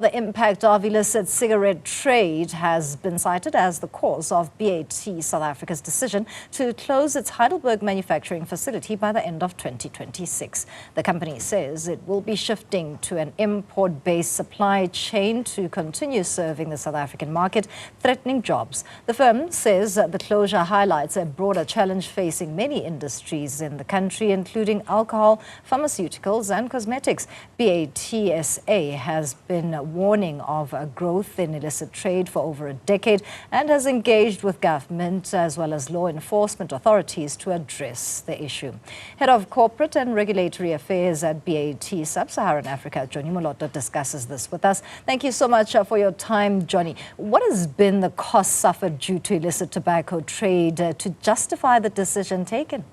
The impact of illicit cigarette trade has been cited as the cause of BAT South Africa's decision to close its Heidelberg manufacturing facility by the end of 2026. The company says it will be shifting to an import-based supply chain to continue serving the South African market, threatening jobs. The firm says the closure highlights a broader challenge facing many industries in the country, including alcohol, pharmaceuticals and cosmetics. BATSA has been warning of a growth in illicit trade for over a decade and has engaged with government as well as law enforcement authorities to address the issue. Head of Corporate and Regulatory Affairs at BAT Sub-Saharan Africa, Johnny Moloto, discusses this with us. Thank you so much for your time, Johnny. What has been the cost suffered due to illicit tobacco trade to justify the decision taken?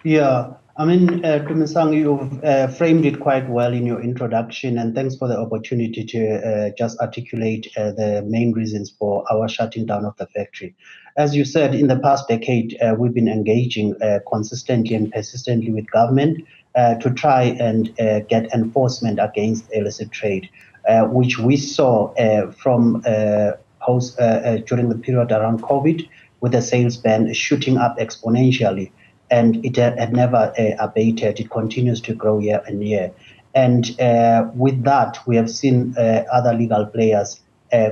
Yeah, I mean, Tumisang, you've framed it quite well in your introduction, and thanks for the opportunity to just articulate the main reasons for our shutting down of the factory. As you said, in the past decade, we've been engaging consistently and persistently with government to try and get enforcement against illicit trade, which we saw from during the period around COVID, with the sales ban shooting up exponentially. And it had never abated. It continues to grow year on year. And with that, we have seen other legal players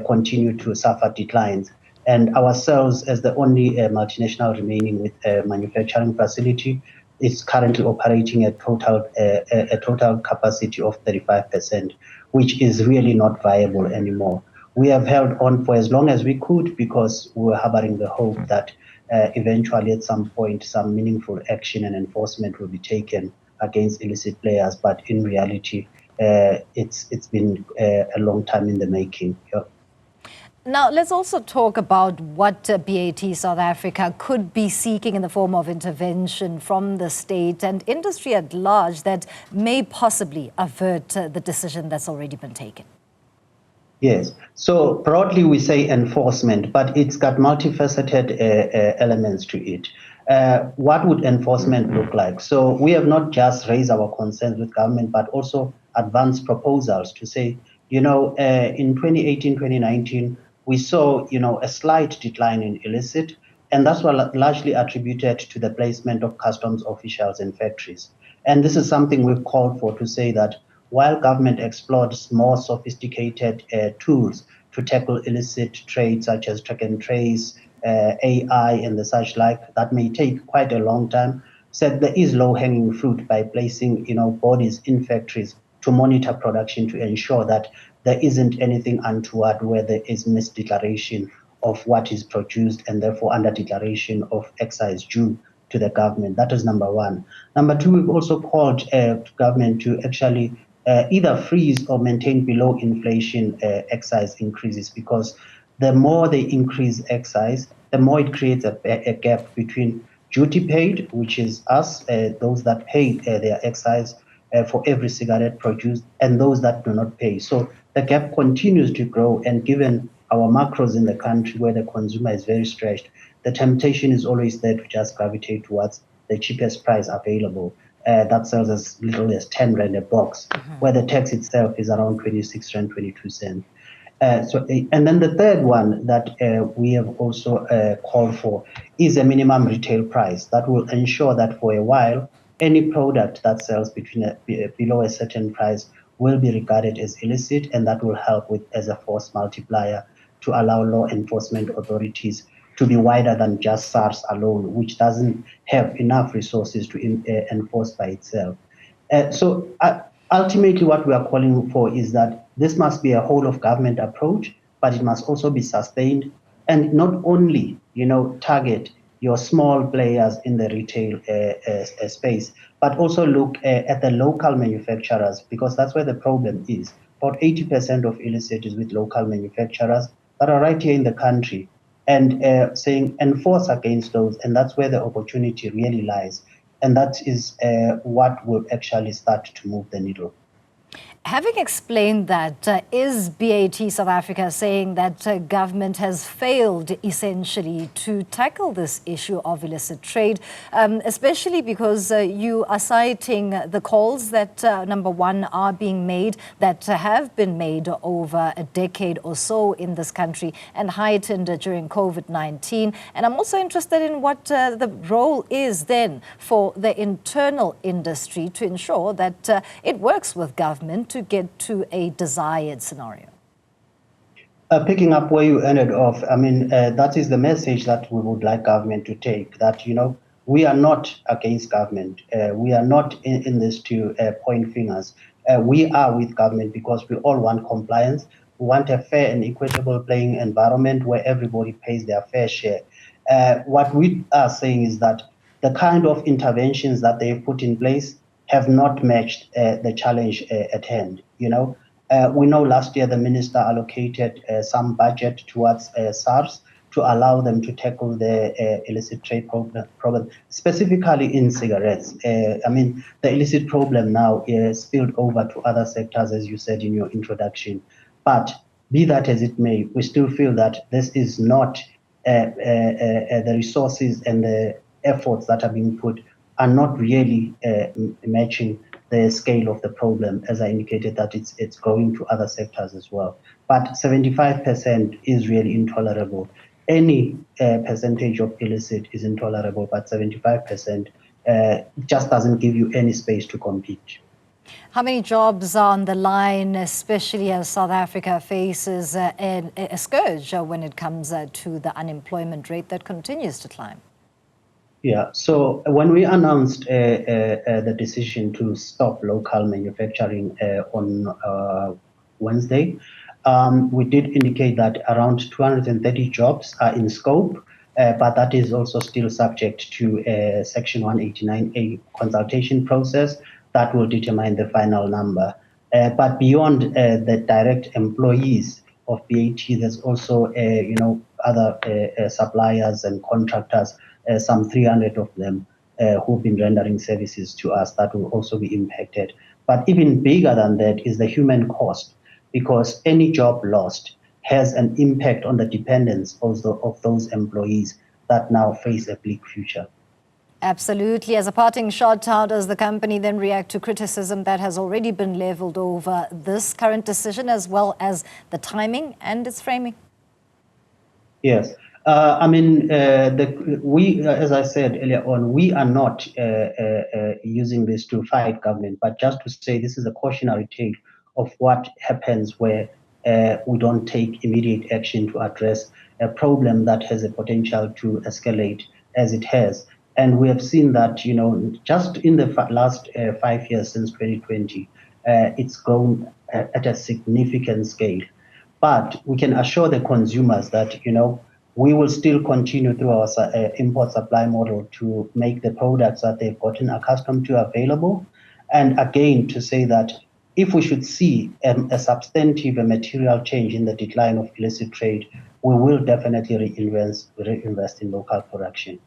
continue to suffer declines. And ourselves, as the only multinational remaining with a manufacturing facility, is currently operating at a total capacity of 35%, which is really not viable anymore. We have held on for as long as we could because we were harboring the hope that eventually at some point some meaningful action and enforcement will be taken against illicit players, but in reality it's been a long time in the making. Yeah. Now, let's also talk about what BAT South Africa could be seeking in the form of intervention from the state and industry at large that may possibly avert the decision that's already been taken. Yes. So broadly, we say enforcement, but it's got multifaceted elements to it. What would enforcement look like? So we have not just raised our concerns with government, but also advanced proposals to say, in 2018, 2019, we saw, a slight decline in illicit, and that's largely attributed to the placement of customs officials in factories. And this is something we've called for to say that while government explores more sophisticated tools to tackle illicit trade, such as track and trace, AI, and the such like, that may take quite a long time. Said there is low-hanging fruit by placing, bodies in factories to monitor production to ensure that there isn't anything untoward where there is misdeclaration of what is produced and therefore under declaration of excise due to the government. That is number one. Number two, we've also called to government to actually either freeze or maintain below inflation excise increases, because the more they increase excise, the more it creates a gap between duty paid, which is us, those that pay their excise for every cigarette produced, and those that do not pay. So the gap continues to grow, and given our macros in the country where the consumer is very stretched, the temptation is always there to just gravitate towards the cheapest price available. That sells as little as 10 Rand a box, where the tax itself is around 26 Rand 22 cents. And then the third one that we have also called for is a minimum retail price that will ensure that for a while, any product that sells below a certain price will be regarded as illicit, and that will help as a force multiplier to allow law enforcement authorities to be wider than just SARS alone, which doesn't have enough resources to enforce by itself. So ultimately what we are calling for is that this must be a whole of government approach, but it must also be sustained and not only, target your small players in the retail space, but also look at the local manufacturers, because that's where the problem is. About 80% of illicit is with local manufacturers that are right here in the country, and saying enforce against those, and that's where the opportunity really lies. And that is what will actually start to move the needle. Having explained that, is BAT South Africa saying that government has failed essentially to tackle this issue of illicit trade, especially because you are citing the calls that, number one, are being made, that have been made over a decade or so in this country and heightened during COVID-19. And I'm also interested in what the role is then for the internal industry to ensure that it works with government to get to a desired scenario. Picking up where you ended off, I mean, that is the message that we would like government to take, that, we are not against government. We are not in this to point fingers. We are with government because we all want compliance. We want a fair and equitable playing environment where everybody pays their fair share. What we are saying is that the kind of interventions that they've put in place have not matched the challenge at hand. We know last year the minister allocated some budget towards SARS to allow them to tackle the illicit trade problem, specifically in cigarettes. I mean, the illicit problem now is spilled over to other sectors, as you said in your introduction. But be that as it may, we still feel that this is not the resources and the efforts that are being put are not really matching the scale of the problem, as I indicated that it's going to other sectors as well. But 75% is really intolerable. Any percentage of illicit is intolerable, but 75% just doesn't give you any space to compete. How many jobs are on the line, especially as South Africa faces a scourge when it comes to the unemployment rate that continues to climb? Yeah, so when we announced the decision to stop local manufacturing on Wednesday, we did indicate that around 230 jobs are in scope, but that is also still subject to a Section 189A consultation process that will determine the final number. But beyond the direct employees of BAT, there's also other suppliers and contractors, some 300 of them who've been rendering services to us that will also be impacted. But even bigger than that is the human cost, because any job lost has an impact on the dependence also of those employees that now face a bleak future. Absolutely. As a parting shot, how does the company then react to criticism that has already been leveled over this current decision, as well as the timing and its framing? Yes. I mean, we, as I said earlier on, we are not using this to fight government, but just to say this is a cautionary tale of what happens where we don't take immediate action to address a problem that has a potential to escalate as it has. And we have seen that, just in the last 5 years since 2020, it's grown at a significant scale. But we can assure the consumers that, we will still continue through our import supply model to make the products that they've gotten accustomed to available. And again, to say that if we should see a substantive and material change in the decline of illicit trade, we will definitely reinvest in local production.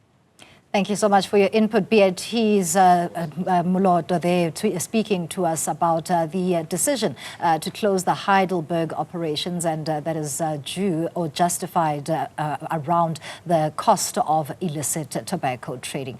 Thank you so much for your input. BAT's Moloto there speaking to us about the decision to close the Heidelberg operations, and that is due or justified around the cost of illicit tobacco trading.